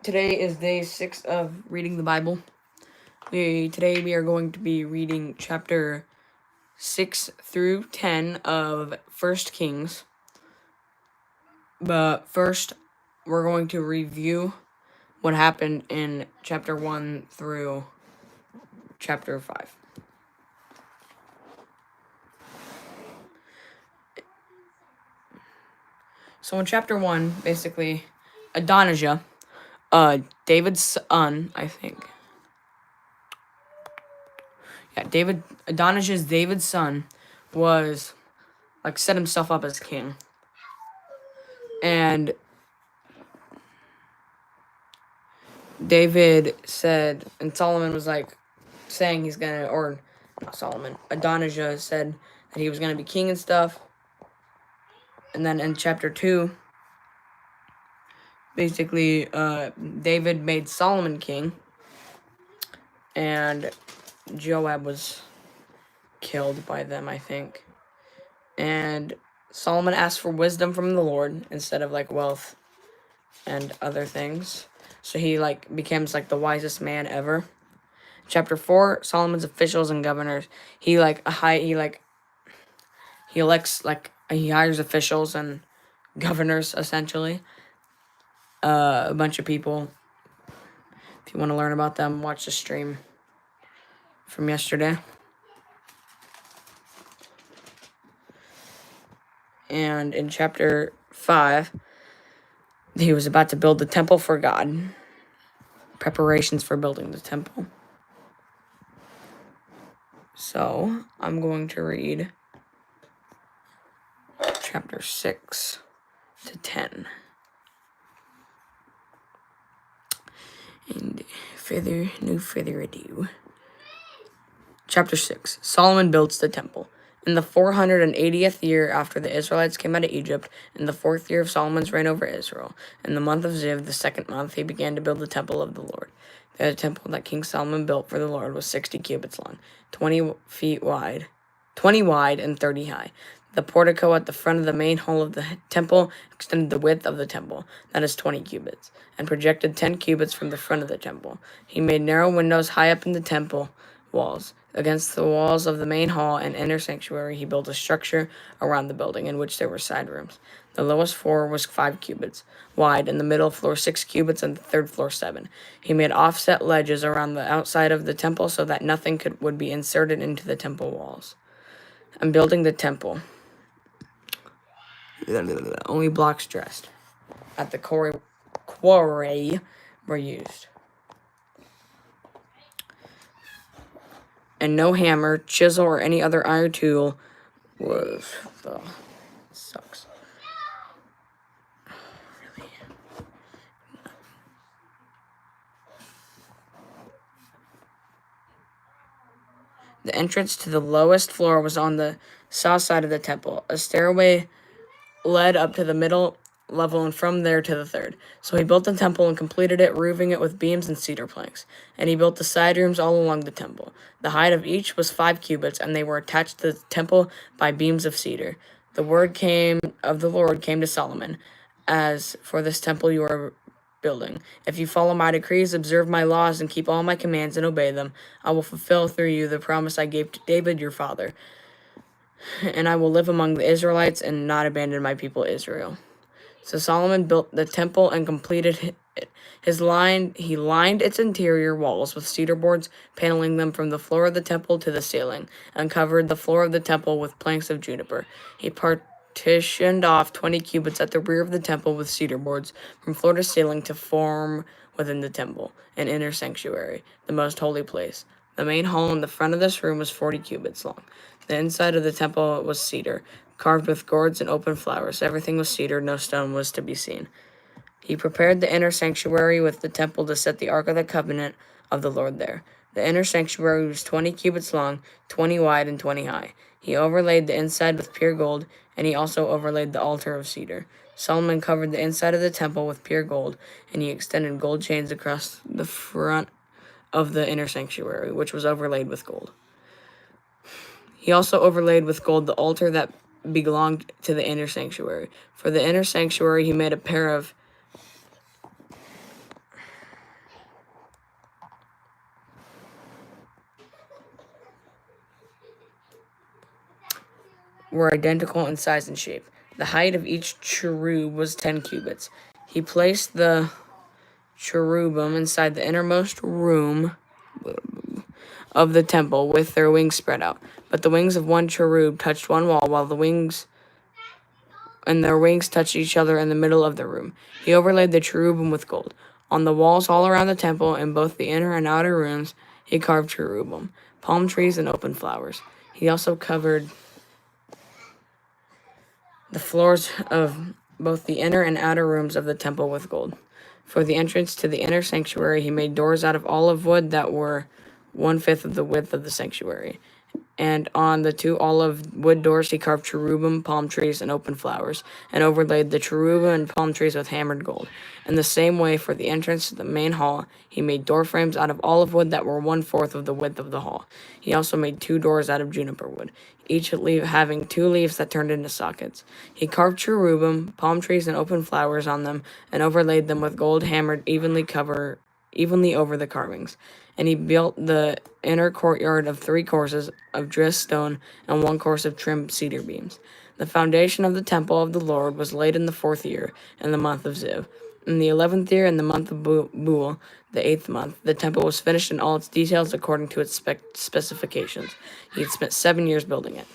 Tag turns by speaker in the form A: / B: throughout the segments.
A: Today is day 6 of reading the Bible. Today we are going to be reading chapter 6 through 10 of 1 Kings. But first, we're going to review what happened in chapter 1 through chapter 5. So in chapter 1, basically, Adonijah, David's son, I think. Yeah, Adonijah's David's son was, set himself up as king. And David said, and Solomon was, saying he's gonna, or not Solomon, Adonijah said that he was gonna be king and stuff. And then in chapter 2, basically, David made Solomon king, and Joab was killed by them, I think. And Solomon asked for wisdom from the Lord instead of, wealth and other things. So he, becomes, the wisest man ever. Chapter 4, Solomon's officials and governors. He hires officials and governors, essentially. A bunch of people. If you want to learn about them, watch the stream from yesterday. And in chapter 5, he was about to build the temple for God. Preparations for building the temple. So, I'm going to read chapter 6 to 10. And no further ado. Chapter 6. Solomon builds the temple. In the 480th year after the Israelites came out of Egypt, in the 4th year of Solomon's reign over Israel, in the month of Ziv, the 2nd month, he began to build the temple of the Lord. The temple that King Solomon built for the Lord was 60 cubits long, 20 wide, and 30 high. The portico at the front of the main hall of the temple extended the width of the temple, that is 20 cubits, and projected 10 cubits from the front of the temple. He made narrow windows high up in the temple walls. Against the walls of the main hall and inner sanctuary, he built a structure around the building in which there were side rooms. The lowest floor was 5 cubits wide, and the middle floor 6 cubits, and the third floor 7. He made offset ledges around the outside of the temple so that nothing would be inserted into the temple walls. And building the temple. Only blocks dressed at the quarry were used. And no hammer, chisel, or any other iron tool was... sucks. Really? The entrance to the lowest floor was on the south side of the temple. A stairway led up to the middle level and from there to the third. So he built the temple and completed it, roofing it with beams and cedar planks. And he built the side rooms all along the temple. The height of each was 5 cubits, and they were attached to the temple by beams of cedar. The word of the Lord came to Solomon, as for this temple you are building. If you follow my decrees, observe my laws, and keep all my commands and obey them, I will fulfill through you the promise I gave to David your father. And I will live among the Israelites and not abandon my people Israel. So Solomon built the temple and completed it. He lined its interior walls with cedar boards, paneling them from the floor of the temple to the ceiling, and covered the floor of the temple with planks of juniper. He partitioned off 20 cubits at the rear of the temple with cedar boards from floor to ceiling to form within the temple an inner sanctuary, the most holy place. The main hall in the front of this room was 40 cubits long. The inside of the temple was cedar, carved with gourds and open flowers. Everything was cedar, no stone was to be seen. He prepared the inner sanctuary with the temple to set the Ark of the Covenant of the Lord there. The inner sanctuary was 20 cubits long, 20 wide, and 20 high. He overlaid the inside with pure gold, and he also overlaid the altar of cedar. Solomon covered the inside of the temple with pure gold, and he extended gold chains across the front of the inner sanctuary, which was overlaid with gold. He also overlaid with gold the altar that belonged to the inner sanctuary. For the inner sanctuary, he made a pair of were identical in size and shape. The height of each cherub was 10 cubits. He placed the cherubim inside the innermost room of the temple with their wings spread out. But the wings of one cherub touched one wall, while their wings touched each other in the middle of the room. He overlaid the cherubim with gold. On the walls all around the temple, in both the inner and outer rooms, he carved cherubim, palm trees, and open flowers. He also covered the floors of both the inner and outer rooms of the temple with gold. For the entrance to the inner sanctuary, he made doors out of olive wood that were 1/5 of the width of the sanctuary. And on the 2 olive wood doors, he carved cherubim, palm trees, and open flowers, and overlaid the cherubim and palm trees with hammered gold. In the same way, for the entrance to the main hall, he made door frames out of olive wood that were 1/4 of the width of the hall. He also made 2 doors out of juniper wood, each having 2 leaves that turned into sockets. He carved cherubim, palm trees, and open flowers on them, and overlaid them with gold hammered evenly over the carvings. And he built the inner courtyard of 3 courses of dressed stone and 1 course of trimmed cedar beams. The foundation of the temple of the Lord was laid in the 4th year, in the month of Ziv. In the 11th year, in the month of Bual, the 8th month, the temple was finished in all its details according to its specifications. He had spent 7 years building it.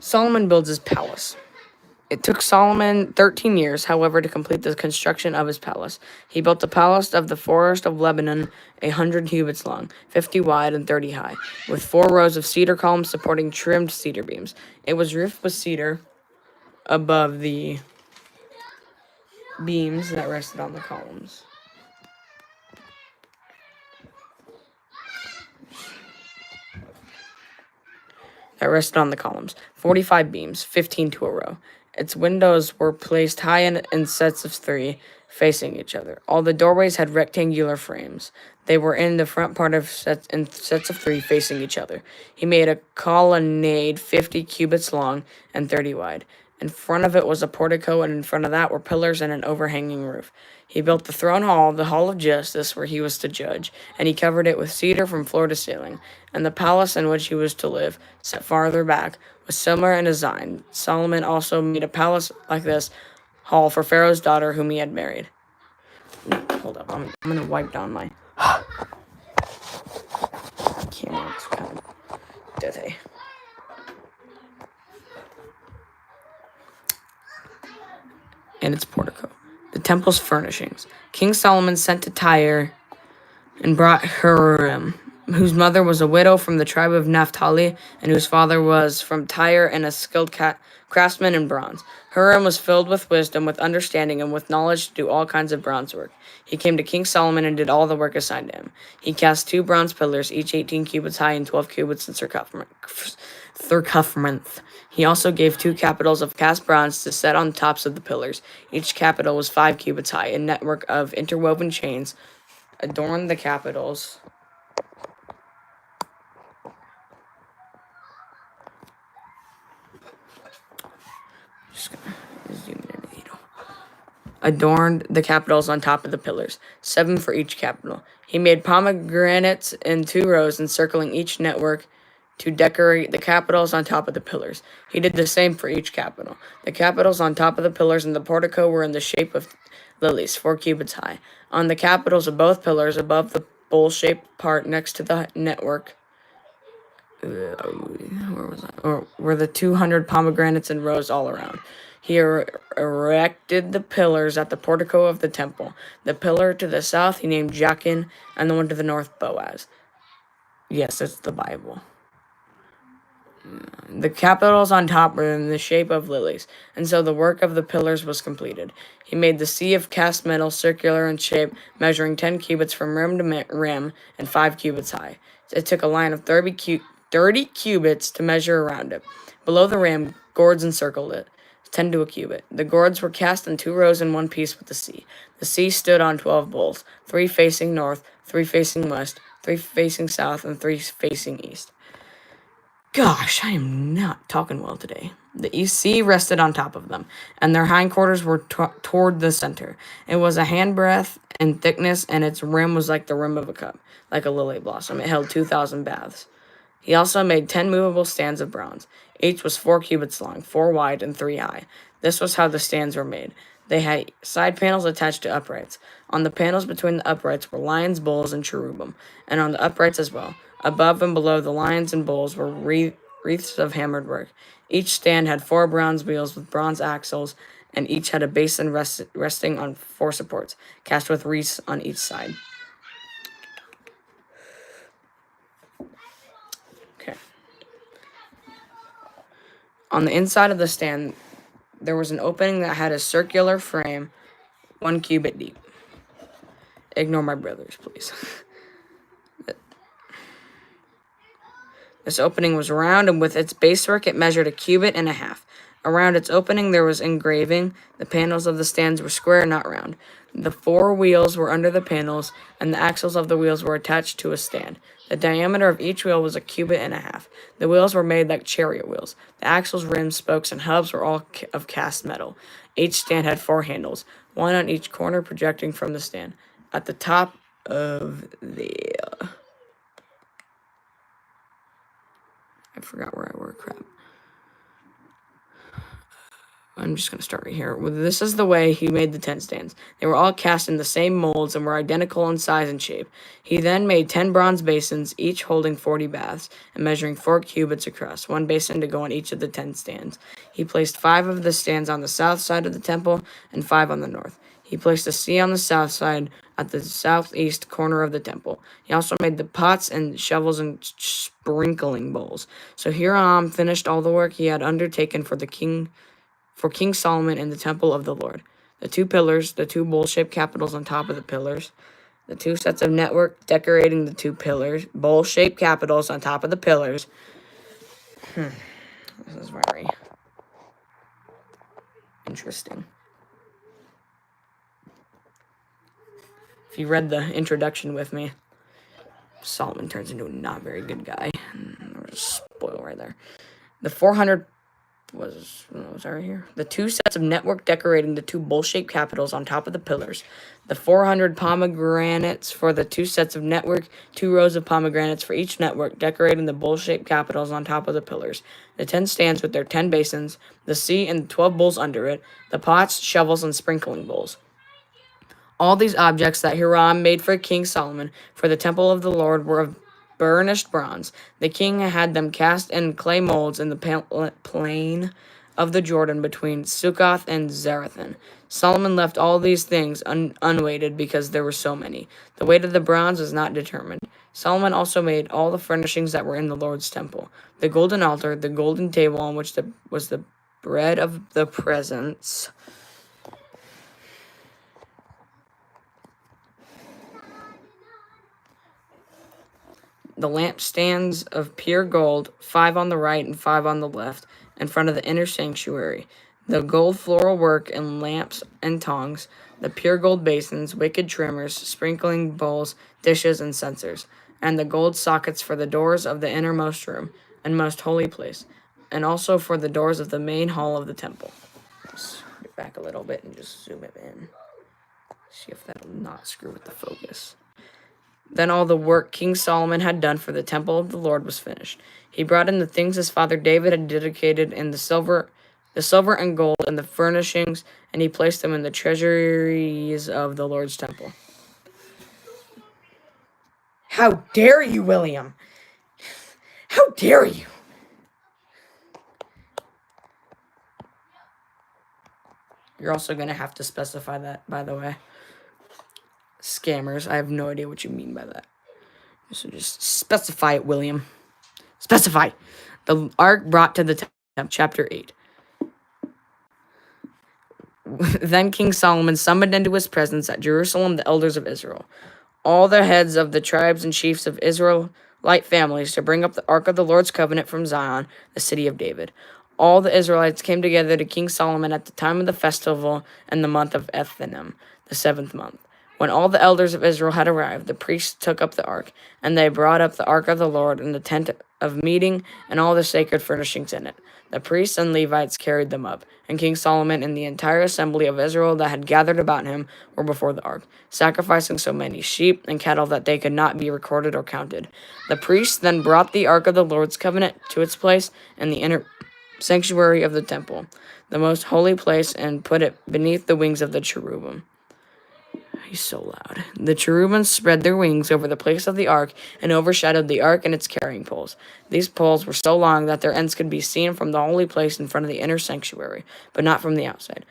A: Solomon builds his palace. It took Solomon 13 years, however, to complete the construction of his palace. He built the palace of the forest of Lebanon, 100 cubits long, 50 wide, and 30 high, with 4 rows of cedar columns supporting trimmed cedar beams. It was roofed with cedar above the beams that rested on the columns. That rested on the columns. 45 beams, 15 to a row. Its windows were placed high in sets of 3, facing each other. All the doorways had rectangular frames. They were in the front part of sets of 3, facing each other. He made a colonnade 50 cubits long and 30 wide. In front of it was a portico, and in front of that were pillars and an overhanging roof. He built the throne hall, the hall of justice, where he was to judge, and he covered it with cedar from floor to ceiling. And the palace in which he was to live, set farther back, was similar in design. Solomon also made a palace like this hall for Pharaoh's daughter, whom he had married. Hold up, I'm going to wipe down my camera. It's kind of dirty. And its portico. The temple's furnishings. King Solomon sent to Tyre and brought Huram, whose mother was a widow from the tribe of Naphtali, and whose father was from Tyre and a skilled craftsman in bronze. Huram was filled with wisdom, with understanding, and with knowledge to do all kinds of bronze work. He came to King Solomon and did all the work assigned to him. He cast 2 bronze pillars, each 18 cubits high and 12 cubits in circumference. He also gave 2 capitals of cast bronze to set on tops of the pillars. Each capital was 5 cubits high. A network of interwoven chains adorned the capitals. Adorned the capitals on top of the pillars, 7 for each capital. He made pomegranates in 2 rows encircling each network to decorate the capitals on top of the pillars. He did the same for each capital. The capitals on top of the pillars in the portico were in the shape of lilies, 4 cubits high. On the capitals of both pillars, above the bowl-shaped part next to the network, were the 200 pomegranates in rows all around. He erected the pillars at the portico of the temple. The pillar to the south he named Jachin, and the one to the north Boaz. Yes, it's the Bible. The capitals on top were in the shape of lilies, and so the work of the pillars was completed. He made the sea of cast metal circular in shape, measuring 10 cubits from rim to rim and 5 cubits high. It took a line of 30 cubits to measure around it. Below the rim, gourds encircled it, 10 to a cubit. The gourds were cast in 2 rows in one piece with the sea. The sea stood on 12 bowls, 3 facing north, 3 facing west, 3 facing south, and 3 facing east. Gosh, I am not talking well today. The sea rested on top of them, and their hindquarters were toward the center. It was a handbreadth in thickness, and its rim was like the rim of a cup, like a lily blossom. It held 2,000 baths. He also made 10 movable stands of bronze. Each was 4 cubits long, 4 wide, and 3 high. This was how the stands were made. They had side panels attached to uprights. On the panels between the uprights were lions, bulls, and cherubim, and on the uprights as well. Above and below the lions and bulls were wreaths of hammered work. Each stand had 4 bronze wheels with bronze axles, and each had a basin resting on 4 supports, cast with wreaths on each side. Okay. On the inside of the stand, there was an opening that had a circular frame, 1 cubit deep. Ignore my brothers, please. This opening was round, and with its basework it measured 1.5 cubits. Around its opening there was engraving. The panels of the stands were square, not round. The 4 wheels were under the panels, and the axles of the wheels were attached to a stand. The diameter of each wheel was 1.5 cubits. The wheels were made like chariot wheels. The axles, rims, spokes, and hubs were all of cast metal. Each stand had 4 handles, 1 on each corner projecting from the stand. At the top of the... I forgot where I were, crap. I'm just going to start right here. Well, this is the way he made the 10 stands. They were all cast in the same molds and were identical in size and shape. He then made 10 bronze basins, each holding 40 baths, and measuring 4 cubits across, 1 basin to go on each of the 10 stands. He placed 5 of the stands on the south side of the temple and 5 on the north. He placed a sea on the south side at the southeast corner of the temple. He also made the pots and shovels and sprinkling bowls. So Hiram finished all the work he had undertaken for King Solomon in the temple of the Lord. The 2 pillars, the 2 bowl-shaped capitals on top of the pillars, the 2 sets of network decorating the 2 pillars, bowl-shaped capitals on top of the pillars. This is very interesting. If you read the introduction with me, Solomon turns into a not very good guy. There's a spoil right there. The 400 was right here. The 2 sets of network decorating the 2 bowl-shaped capitals on top of the pillars. The 400 pomegranates for the 2 sets of network, 2 rows of pomegranates for each network decorating the bowl-shaped capitals on top of the pillars. The 10 stands with their 10 basins, the sea and 12 bowls under it, the pots, shovels, and sprinkling bowls. All these objects that Hiram made for King Solomon for the temple of the Lord were of burnished bronze. The king had them cast in clay molds in the plain of the Jordan between Succoth and Zarethan. Solomon left all these things unweighted because there were so many. The weight of the bronze was not determined. Solomon also made all the furnishings that were in the Lord's temple: the golden altar, the golden table on which was the bread of the presence, the lampstands of pure gold, 5 on the right and 5 on the left, in front of the inner sanctuary, the gold floral work and lamps and tongs, the pure gold basins, wicked trimmers, sprinkling bowls, dishes, and censers, and the gold sockets for the doors of the innermost room and most holy place, and also for the doors of the main hall of the temple. Let's get back a little bit and just zoom it in. See if that'll not screw with the focus. Then all the work King Solomon had done for the temple of the Lord was finished. He brought in the things his father David had dedicated in the silver and gold and the furnishings, and he placed them in the treasuries of the Lord's temple. How dare you, William? How dare you? You're also going to have to specify that, by the way. Scammers, I have no idea what you mean by that. So just specify it, William. Specify. The ark brought to the temple, chapter 8. Then King Solomon summoned into his presence at Jerusalem the elders of Israel, all the heads of the tribes and chiefs of Israelite families, to bring up the ark of the Lord's covenant from Zion, the city of David. All the Israelites came together to King Solomon at the time of the festival in the month of Ethanim, the 7th month. When all the elders of Israel had arrived, the priests took up the ark, and they brought up the ark of the Lord in the tent of meeting and all the sacred furnishings in it. The priests and Levites carried them up, and King Solomon and the entire assembly of Israel that had gathered about him were before the ark, sacrificing so many sheep and cattle that they could not be recorded or counted. The priests then brought the ark of the Lord's covenant to its place in the inner sanctuary of the temple, the most holy place, and put it beneath the wings of the cherubim. He's so loud. The cherubims spread their wings over the place of the ark and overshadowed the ark and its carrying poles. These poles were so long that their ends could be seen from the holy place in front of the inner sanctuary, but not from the outside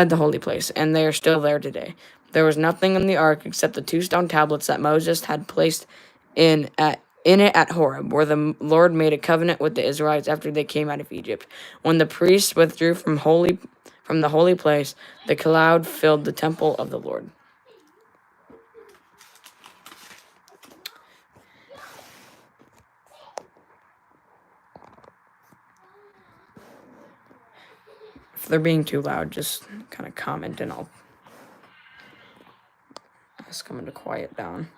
A: the holy place, and they are still there today. There was nothing in the ark except the 2 stone tablets that Moses had placed in it at Horeb, where the Lord made a covenant with the Israelites after they came out of Egypt. When the priests withdrew from the holy place, the cloud filled the temple of the Lord. If they're being too loud, just kind of comment and I'll ask them to quiet down.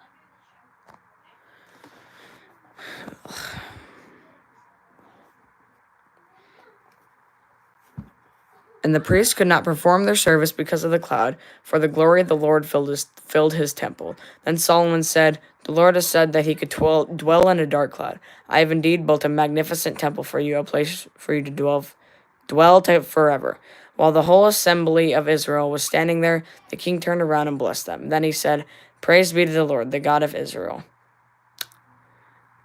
A: And the priests could not perform their service because of the cloud, for the glory of the Lord filled his temple. Then Solomon said, "The Lord has said that he could dwell in a dark cloud. I have indeed built a magnificent temple for you, a place for you to dwell forever." While the whole assembly of Israel was standing there, the king turned around and blessed them. Then he said, "Praise be to the Lord, the God of Israel,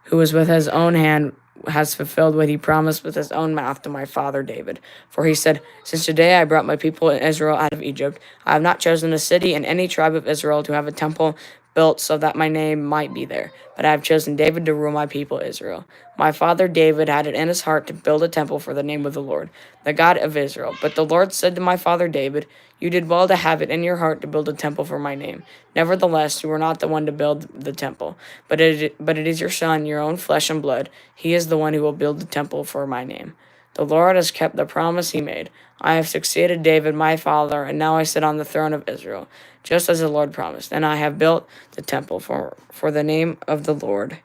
A: who with his own hand has fulfilled what he promised with his own mouth to my father David. For he said, Since today I brought my people in Israel out of Egypt, I have not chosen a city in any tribe of Israel to have a temple built so that my name might be there, but I have chosen David to rule my people Israel. My father David had it in his heart to build a temple for the name of the Lord, the God of Israel. But the Lord said to my father David, You did well to have it in your heart to build a temple for my name. Nevertheless, you were not the one to build the temple, but it is your son, your own flesh and blood. He is the one who will build the temple for my name. The Lord has kept the promise he made. I have succeeded David, my father, and now I sit on the throne of Israel, just as the Lord promised. And I have built the temple for the name of the Lord,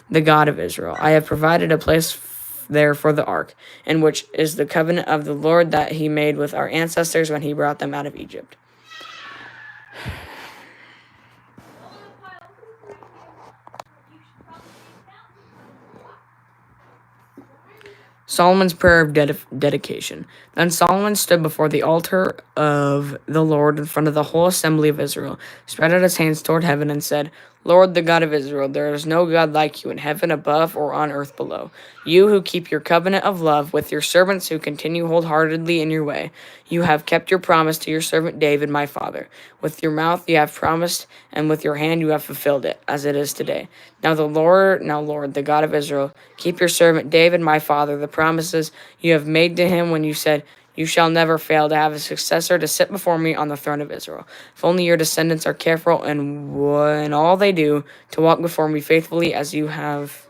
A: the God of Israel. I have provided a place there for the ark, in which is the covenant of the Lord that he made with our ancestors when he brought them out of Egypt. Solomon's prayer of dedication. Then Solomon stood before the altar of the Lord in front of the whole assembly of Israel, spread out his hands toward heaven, and said, Lord, the God of Israel, there is no God like you in heaven above or on earth below. You who keep your covenant of love with your servants who continue wholeheartedly in your way. You have kept your promise to your servant David, my father. With your mouth you have promised, and with your hand you have fulfilled it, as it is today. Now, Lord, the God of Israel, keep your servant David, my father, the promises you have made to him when you said, You shall never fail to have a successor to sit before me on the throne of Israel. If only your descendants are careful in all they do to walk before me faithfully as you have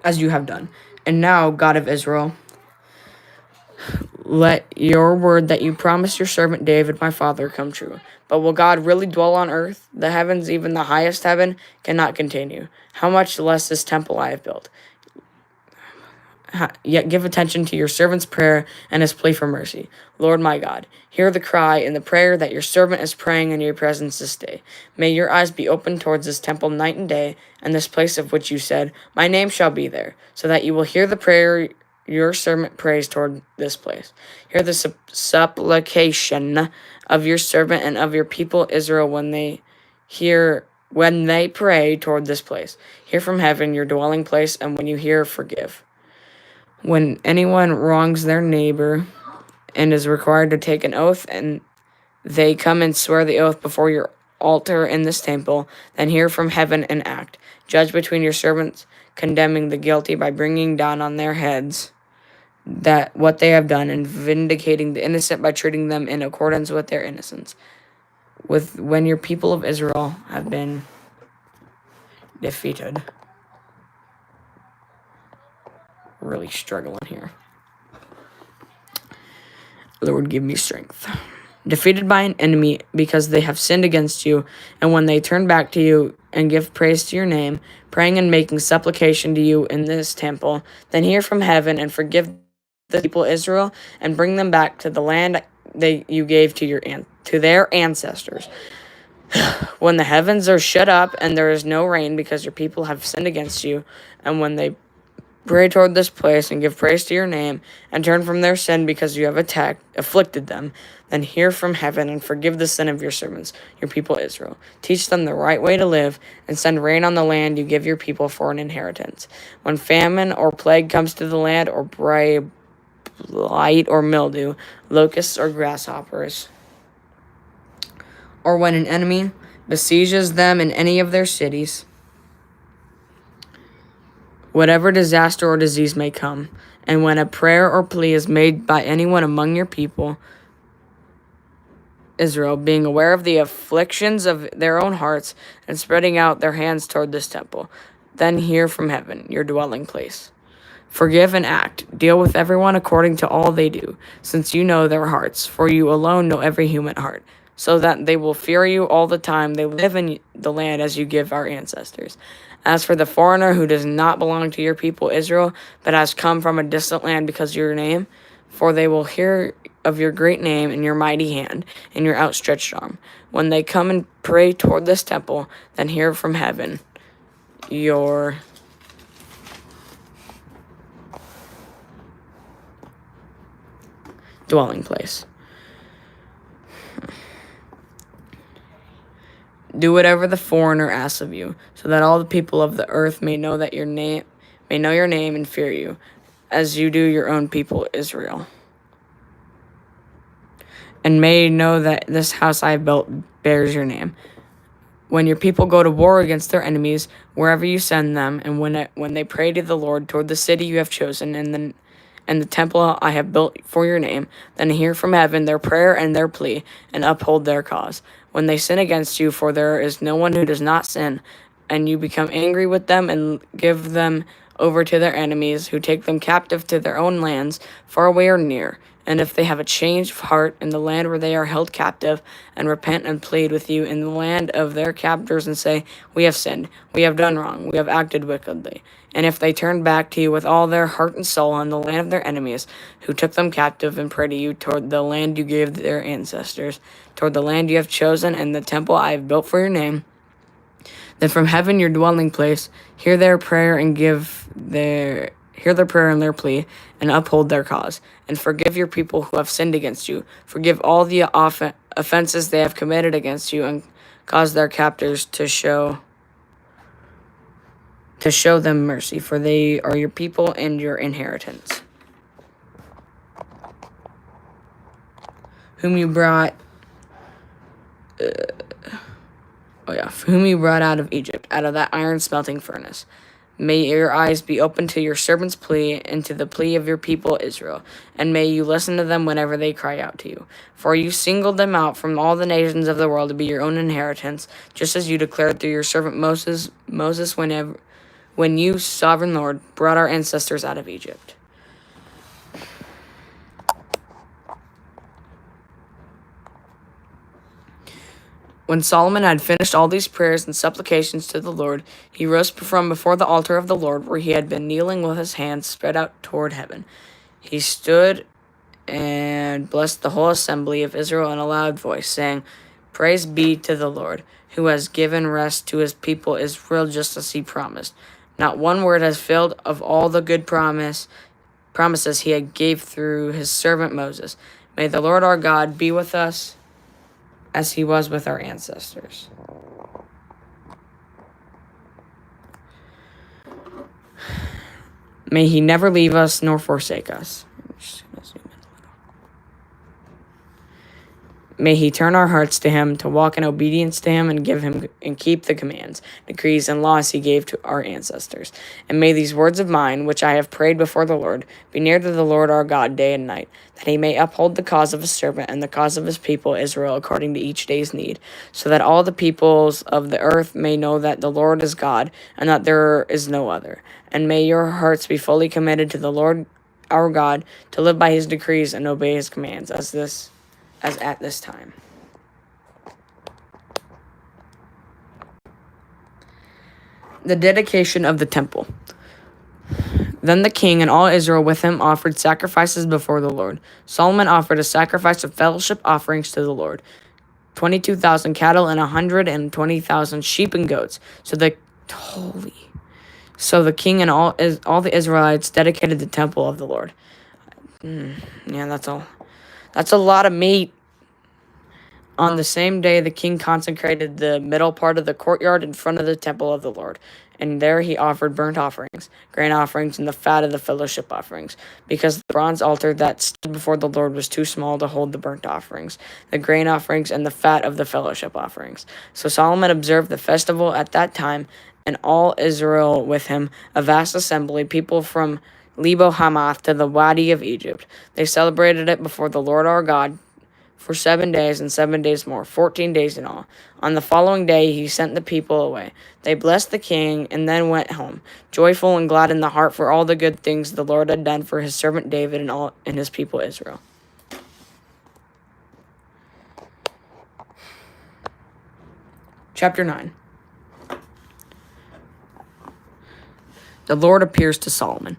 A: done. And now, God of Israel, let your word that you promised your servant David, my father, come true. But will God really dwell on earth? The heavens, even the highest heaven, cannot contain you. How much less this temple I have built? Yet give attention to your servant's prayer and his plea for mercy. Lord my God, hear the cry and the prayer that your servant is praying in your presence this day. May your eyes be open towards this temple night and day, and this place of which you said, My name shall be there, so that you will hear the prayer your servant prays toward this place. Hear the supplication of your servant and of your people Israel when they pray toward this place. Hear from heaven, your dwelling place, and when you hear, forgive. When anyone wrongs their neighbor and is required to take an oath, and they come and swear the oath before your altar in this temple, then hear from heaven and act. Judge between your servants, condemning the guilty by bringing down on their heads that what they have done, and vindicating the innocent by treating them in accordance with their innocence. When your people of Israel have been defeated. Really struggling here. Lord, give me strength. defeated by an enemy because they have sinned against you, and when they turn back to you and give praise to your name, praying and making supplication to you in this temple, then hear from heaven and forgive the people Israel and bring them back to the land you gave to their ancestors. When the heavens are shut up and there is no rain because your people have sinned against you, and when they pray toward this place and give praise to your name and turn from their sin because you have afflicted them, then hear from heaven and forgive the sin of your servants, your people Israel. Teach them the right way to live and send rain on the land you give your people for an inheritance. When famine or plague comes to the land, or blight or mildew, locusts or grasshoppers, or when an enemy besieges them in any of their cities, whatever disaster or disease may come, and when a prayer or plea is made by anyone among your people, Israel, being aware of the afflictions of their own hearts and spreading out their hands toward this temple, then hear from heaven, your dwelling place. Forgive and act. Deal with everyone according to all they do, since you know their hearts, for you alone know every human heart, so that they will fear you all the time they live in the land as you give our ancestors. As for the foreigner who does not belong to your people Israel, but has come from a distant land because of your name, for they will hear of your great name and your mighty hand and your outstretched arm. When they come and pray toward this temple, then hear from heaven, your dwelling place. Do whatever the foreigner asks of you, so that all the people of the earth may know your name and fear you, as you do your own people Israel. And may know that this house I have built bears your name. When your people go to war against their enemies, wherever you send them, and when they pray to the Lord toward the city you have chosen and the temple I have built for your name, then hear from heaven their prayer and their plea, and uphold their cause. When they sin against you, for there is no one who does not sin, and you become angry with them and give them over to their enemies, who take them captive to their own lands, far away or near. And if they have a change of heart in the land where they are held captive, and repent and plead with you in the land of their captors, and say, we have sinned, we have done wrong, we have acted wickedly. And if they turn back to you with all their heart and soul on the land of their enemies, who took them captive, and pray to you toward the land you gave their ancestors, toward the land you have chosen, and the temple I have built for your name, then from heaven your dwelling place, hear their prayer and hear their prayer and their plea, and uphold their cause, and forgive your people who have sinned against you. Forgive all the offenses they have committed against you, and cause their captors to show them mercy, for they are your people and your inheritance, whom you brought out of Egypt, out of that iron smelting furnace. May your eyes be open to your servant's plea and to the plea of your people Israel, and may you listen to them whenever they cry out to you. For you singled them out from all the nations of the world to be your own inheritance, just as you declared through your servant Moses when you, sovereign Lord, brought our ancestors out of Egypt. When Solomon had finished all these prayers and supplications to the Lord, he rose from before the altar of the Lord, where he had been kneeling with his hands spread out toward heaven. He stood and blessed the whole assembly of Israel in a loud voice, saying, Praise be to the Lord, who has given rest to his people Israel just as he promised. Not one word has failed of all the good promises he had gave through his servant Moses. May the Lord our God be with us as he was with our ancestors. May he never leave us nor forsake us. May he turn our hearts to him, to walk in obedience to him, and keep the commands, decrees, and laws he gave to our ancestors. And may these words of mine, which I have prayed before the Lord, be near to the Lord our God day and night, that he may uphold the cause of his servant and the cause of his people Israel according to each day's need, so that all the peoples of the earth may know that the Lord is God, and that there is no other. And may your hearts be fully committed to the Lord our God, to live by his decrees and obey his commands, as at this time. The dedication of the temple. Then the king and all Israel with him offered sacrifices before the Lord. Solomon offered a sacrifice of fellowship offerings to the Lord, 22,000 cattle and 120,000 sheep and goats. So the king and all the Israelites dedicated the temple of the Lord. Yeah, that's all. That's a lot of meat. On the same day, the king consecrated the middle part of the courtyard in front of the temple of the Lord, and there he offered burnt offerings, grain offerings, and the fat of the fellowship offerings, because the bronze altar that stood before the Lord was too small to hold the burnt offerings, the grain offerings, and the fat of the fellowship offerings. So Solomon observed the festival at that time, and all Israel with him, a vast assembly, people from Lebo Hamath to the Wadi of Egypt. They celebrated it before the Lord our God for 7 days and 7 days more, 14 days in all. On the following day he sent the people away. They blessed the king and then went home, joyful and glad in the heart for all the good things the Lord had done for his servant David and his people Israel. Chapter 9. The Lord appears to Solomon.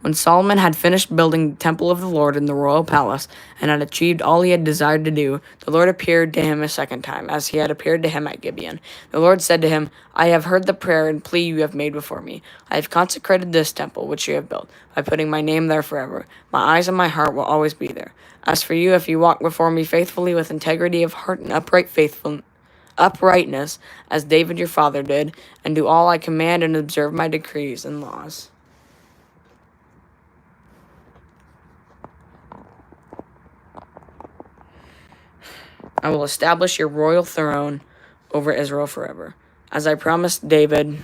A: When Solomon had finished building the temple of the Lord in the royal palace and had achieved all he had desired to do, the Lord appeared to him a second time, as he had appeared to him at Gibeon. The Lord said to him, I have heard the prayer and plea you have made before me. I have consecrated this temple which you have built, by putting my name there forever. My eyes and my heart will always be there. As for you, if you walk before me faithfully with integrity of heart and uprightness, as David your father did, and do all I command and observe my decrees and laws. I will establish your royal throne over Israel forever, as I promised David,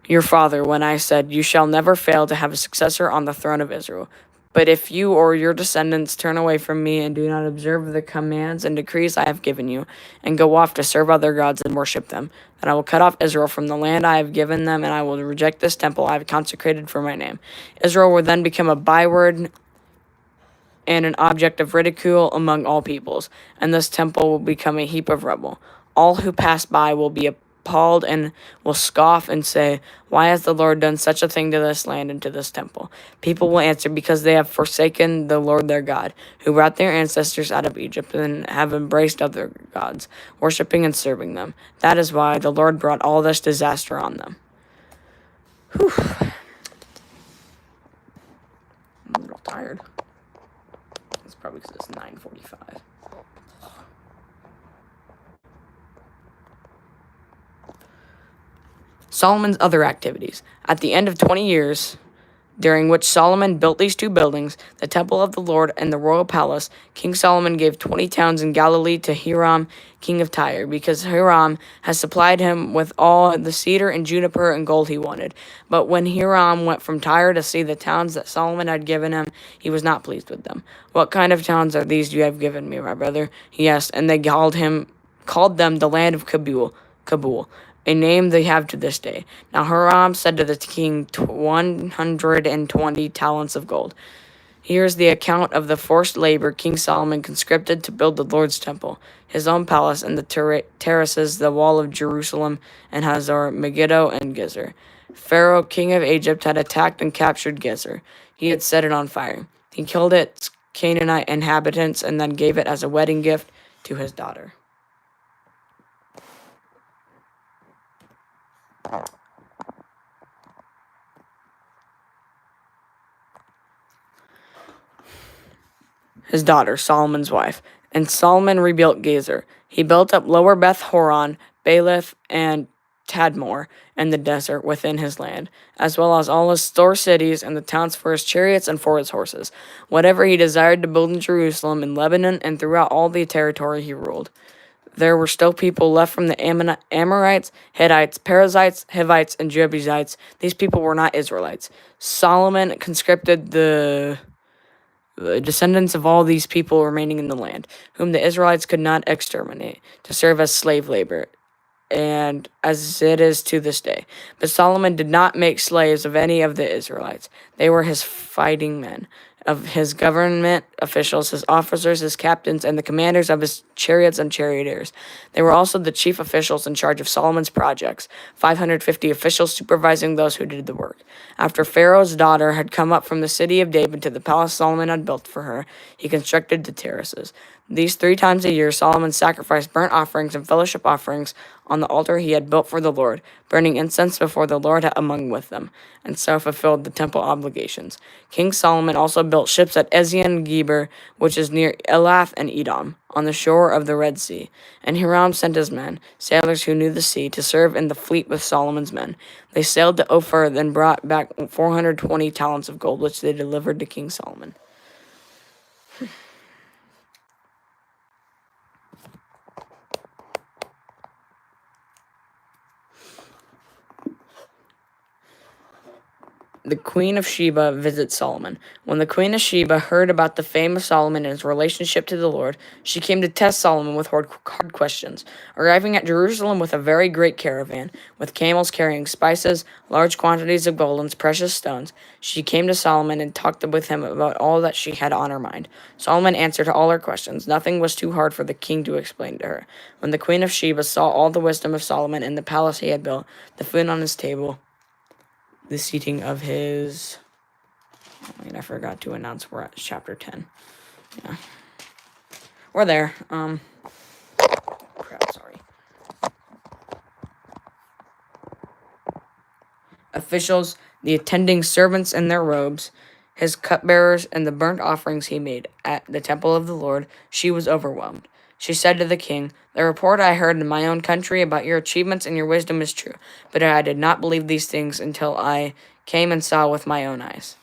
A: your father, when I said, you shall never fail to have a successor on the throne of Israel. But if you or your descendants turn away from me and do not observe the commands and decrees I have given you, and go off to serve other gods and worship them, then I will cut off Israel from the land I have given them, and I will reject this temple I have consecrated for my name. Israel will then become a byword and an object of ridicule among all peoples, and this temple will become a heap of rubble. All who pass by will be appalled and will scoff and say, why has the Lord done such a thing to this land and to this temple? People will answer, because they have forsaken the Lord their God, who brought their ancestors out of Egypt, and have embraced other gods, worshiping and serving them. That is why the Lord brought all this disaster on them. Whew. I'm a little tired. It's probably because it's 9:45. Solomon's other activities. At the end of 20 years, during which Solomon built these two buildings, the temple of the Lord and the royal palace, King Solomon gave 20 towns in Galilee to Hiram, king of Tyre, because Hiram has supplied him with all the cedar and juniper and gold he wanted. But when Hiram went from Tyre to see the towns that Solomon had given him, he was not pleased with them. What kind of towns are these you have given me, my brother? He asked, and they called them the land of Kabul, a name they have to this day. Now Hiram said to the king, 120 talents of gold. Here is the account of the forced labor King Solomon conscripted to build the Lord's temple, his own palace, and the terraces, the wall of Jerusalem, and Hazor, Megiddo, and Gezer. Pharaoh, king of Egypt, had attacked and captured Gezer. He had set it on fire. He killed its Canaanite inhabitants and then gave it as a wedding gift to his daughter. His daughter, Solomon's wife. And Solomon rebuilt Gezer. He built up Lower Beth Horon, Baalath, and Tadmor, and the desert within his land, as well as all his store cities and the towns for his chariots and for his horses, whatever he desired to build in Jerusalem, in Lebanon, and throughout all the territory he ruled. There were still people left from the Amorites, Hittites, Perizzites, Hivites, and Jebusites. These people were not Israelites. Solomon conscripted the descendants of all these people remaining in the land, whom the Israelites could not exterminate, to serve as slave labor, and as it is to this day. But Solomon did not make slaves of any of the Israelites. They were his fighting men, of his government officials, his officers, his captains, and the commanders of his chariots and charioteers. They were also the chief officials in charge of Solomon's projects, 550 officials supervising those who did the work. After Pharaoh's daughter had come up from the city of David to the palace Solomon had built for her, he constructed the terraces. These 3 times a year Solomon sacrificed burnt offerings and fellowship offerings on the altar he had built for the Lord, burning incense before the Lord among with them, and so fulfilled the temple obligations. King Solomon also built ships at Ezion Geber, which is near Elath and Edom, on the shore of the Red Sea. And Hiram sent his men, sailors who knew the sea, to serve in the fleet with Solomon's men. They sailed to Ophir, then brought back 420 talents of gold, which they delivered to King Solomon. The Queen of Sheba visits Solomon. When the Queen of Sheba heard about the fame of Solomon and his relationship to the Lord, she came to test Solomon with hard questions. Arriving at Jerusalem with a very great caravan, with camels carrying spices, large quantities of gold, and precious stones, she came to Solomon and talked with him about all that she had on her mind. Solomon answered all her questions. Nothing was too hard for the king to explain to her. When the Queen of Sheba saw all the wisdom of Solomon in the palace he had built, the food on his table, the seating of his... I forgot to announce we're at chapter 10. Yeah. We're there. Crap, sorry. Officials, the attending servants in their robes, his cupbearers, and the burnt offerings he made at the temple of the Lord, she was overwhelmed. She said to the king, "The report I heard in my own country about your achievements and your wisdom is true, but I did not believe these things until I came and saw with my own eyes."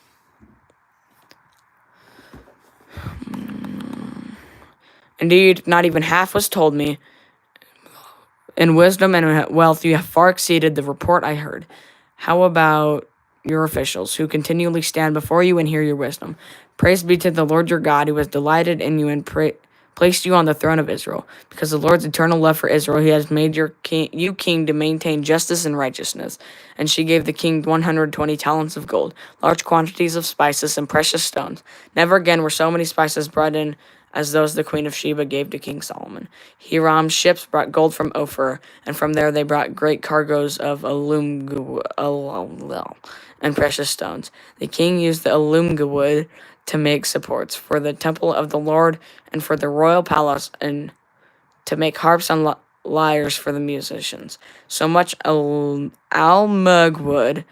A: Indeed, not even half was told me. In wisdom and wealth, you have far exceeded the report I heard. How about your officials, who continually stand before you and hear your wisdom? Praise be to the Lord your God, who has delighted in you and placed you on the throne of Israel. Because of the Lord's eternal love for Israel, he has made you king to maintain justice and righteousness. And she gave the king 120 talents of gold, large quantities of spices, and precious stones. Never again were so many spices brought in as those the Queen of Sheba gave to King Solomon. Hiram's ships brought gold from Ophir, and from there they brought great cargoes of alumga and precious stones. The king used the alumga wood to make supports for the temple of the Lord and for the royal palace, and to make harps and lyres for the musicians. So much almug wood,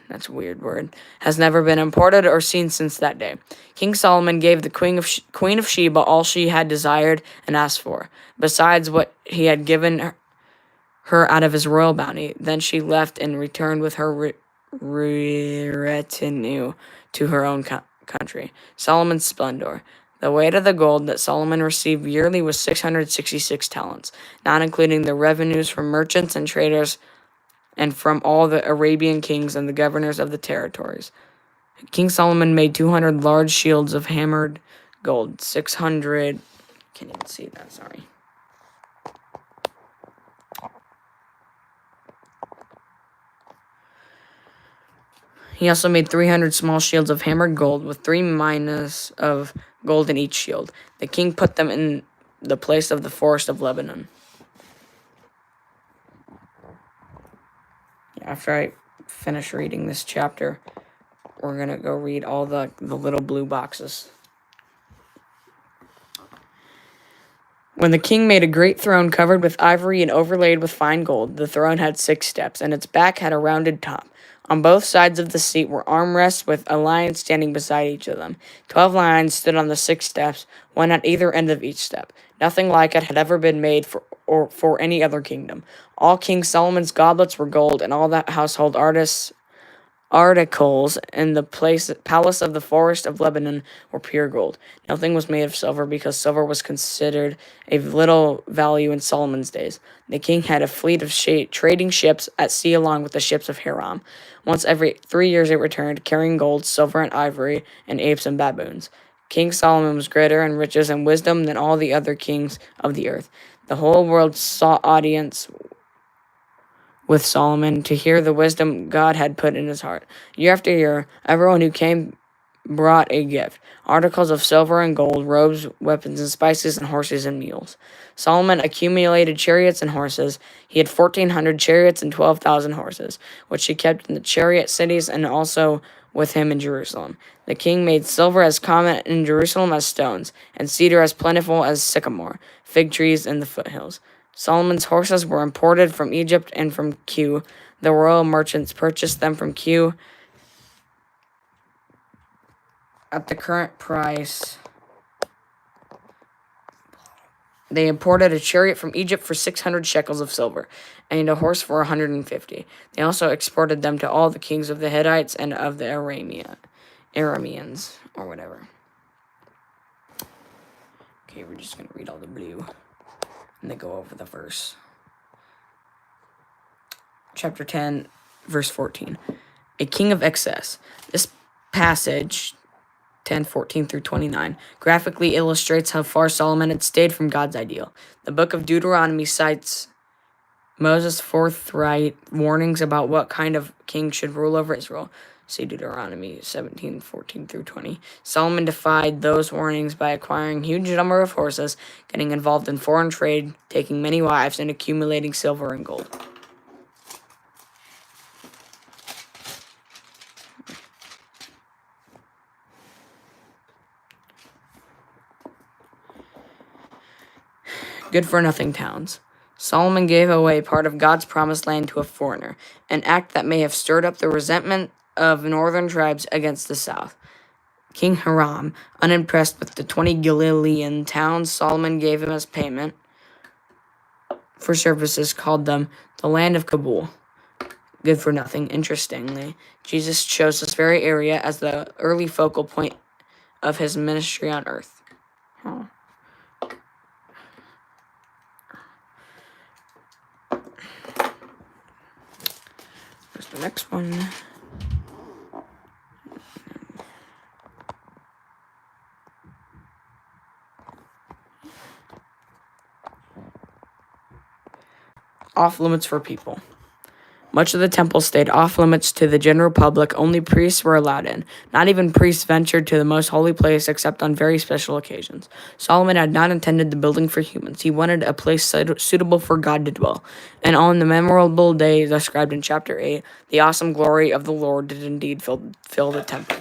A: that's a weird word, has never been imported or seen since that day. King Solomon gave the Queen of Sheba all she had desired and asked for, besides what he had given her out of his royal bounty. Then she left and returned with her retinue to her own country. Solomon's splendor. The weight of the gold that Solomon received yearly was 666 talents, not including the revenues from merchants and traders and from all the Arabian kings and the governors of the territories. King Solomon made 200 large shields of hammered gold, 600... Can't even see that, sorry. He also made 300 small shields of hammered gold with 3 minas of gold in each shield. The king put them in the place of the forest of Lebanon. After I finish reading this chapter, we're going to go read all the little blue boxes. When the king made a great throne covered with ivory and overlaid with fine gold, the throne had 6 steps, and its back had a rounded top. On both sides of the seat were armrests with a lion standing beside each of them. 12 lions stood on the 6 steps, one at either end of each step. Nothing like it had ever been made for any other kingdom. All King Solomon's goblets were gold, and all the household articles in the palace of the forest of Lebanon were pure gold. Nothing was made of silver, because silver was considered of little value in Solomon's days. The king had a fleet of trading ships at sea along with the ships of Hiram. Once every 3 years it returned, carrying gold, silver, and ivory, and apes and baboons. King Solomon was greater in riches and wisdom than all the other kings of the earth. The whole world sought audience with Solomon to hear the wisdom God had put in his heart. Year after year, everyone who came brought a gift: articles of silver and gold, robes, weapons, and spices, and horses and mules. Solomon accumulated chariots and horses. He had 1,400 chariots and 12,000 horses, which he kept in the chariot cities and also with him in Jerusalem. The king made silver as common in Jerusalem as stones, and cedar as plentiful as sycamore, fig trees in the foothills. Solomon's horses were imported from Egypt and from Kew. The royal merchants purchased them from Kew at the current price. They imported a chariot from Egypt for 600 shekels of silver, and a horse for 150. They also exported them to all the kings of the Hittites and of the Arameans, or whatever. Okay, we're just going to read all the blue, and then go over the verse. Chapter 10, verse 14. A king of excess. This passage, 10:14 through 29, graphically illustrates how far Solomon had stayed from God's ideal. The book of Deuteronomy cites Moses' forthright warnings about what kind of king should rule over Israel. See Deuteronomy 17:14 through 20. Solomon defied those warnings by acquiring a huge number of horses, getting involved in foreign trade, taking many wives, and accumulating silver and gold. Good-for-nothing towns. Solomon gave away part of God's promised land to a foreigner, an act that may have stirred up the resentment of northern tribes against the south. King Hiram, unimpressed with the 20 Galilean towns Solomon gave him as payment for services, called them the land of Kabul. Good for nothing. Interestingly, Jesus chose this very area as the early focal point of his ministry on earth. Here's the next one. Off limits for people. Much of the temple stayed off limits to the general public. Only priests were allowed in. Not even priests ventured to the most holy place except on very special occasions. Solomon had not intended the building for humans. He wanted a place suitable for God to dwell. And on the memorable day described in chapter 8, the awesome glory of the Lord did indeed fill the temple.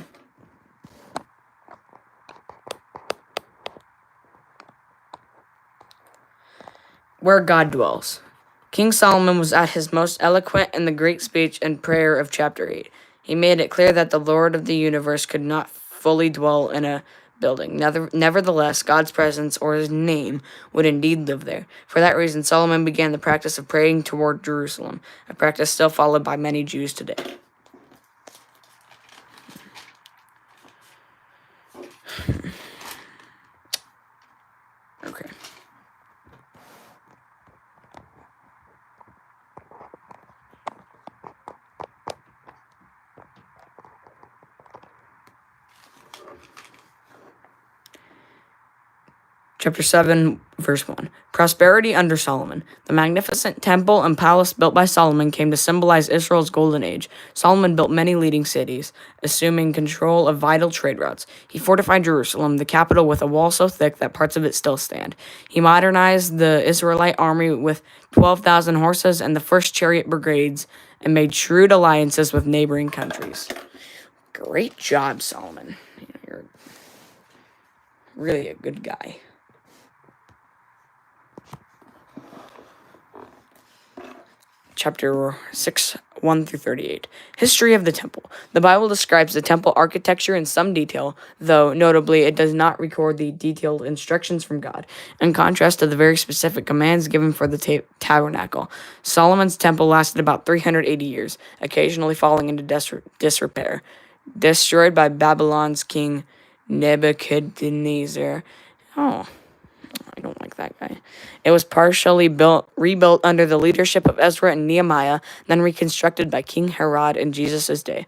A: Where God dwells. King Solomon was at his most eloquent in the great speech and prayer of chapter 8. He made it clear that the Lord of the universe could not fully dwell in a building. Nevertheless, God's presence or his name would indeed live there. For that reason, Solomon began the practice of praying toward Jerusalem, a practice still followed by many Jews today. Okay. Chapter 7, verse 1. Prosperity under Solomon. The magnificent temple and palace built by Solomon came to symbolize Israel's golden age. Solomon built many leading cities, assuming control of vital trade routes. He fortified Jerusalem, the capital, with a wall so thick that parts of it still stand. He modernized the Israelite army with 12,000 horses and the first chariot brigades, and made shrewd alliances with neighboring countries. Great job, Solomon. You're really a good guy. Chapter 6, 1 through 38. History of the temple. The Bible describes the temple architecture in some detail, though notably it does not record the detailed instructions from God, in contrast to the very specific commands given for the tabernacle. Solomon's temple lasted about 380 years, occasionally falling into disrepair. Destroyed by Babylon's king Nebuchadnezzar. I don't like that guy. It was partially rebuilt under the leadership of Ezra and Nehemiah, then reconstructed by King Herod in Jesus' day.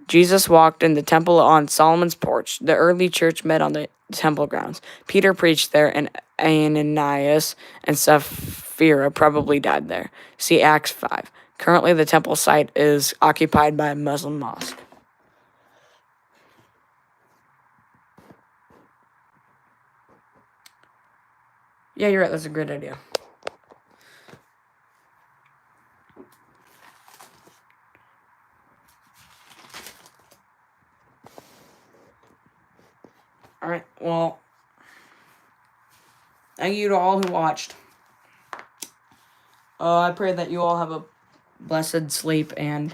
A: Jesus walked in the temple on Solomon's porch. The early church met on the temple grounds. Peter preached there, and Ananias and Sapphira probably died there. See Acts 5. Currently, the temple site is occupied by a Muslim mosque. Yeah, you're right. That's a great idea. Alright, well, thank you to all who watched. I pray that you all have a blessed sleep and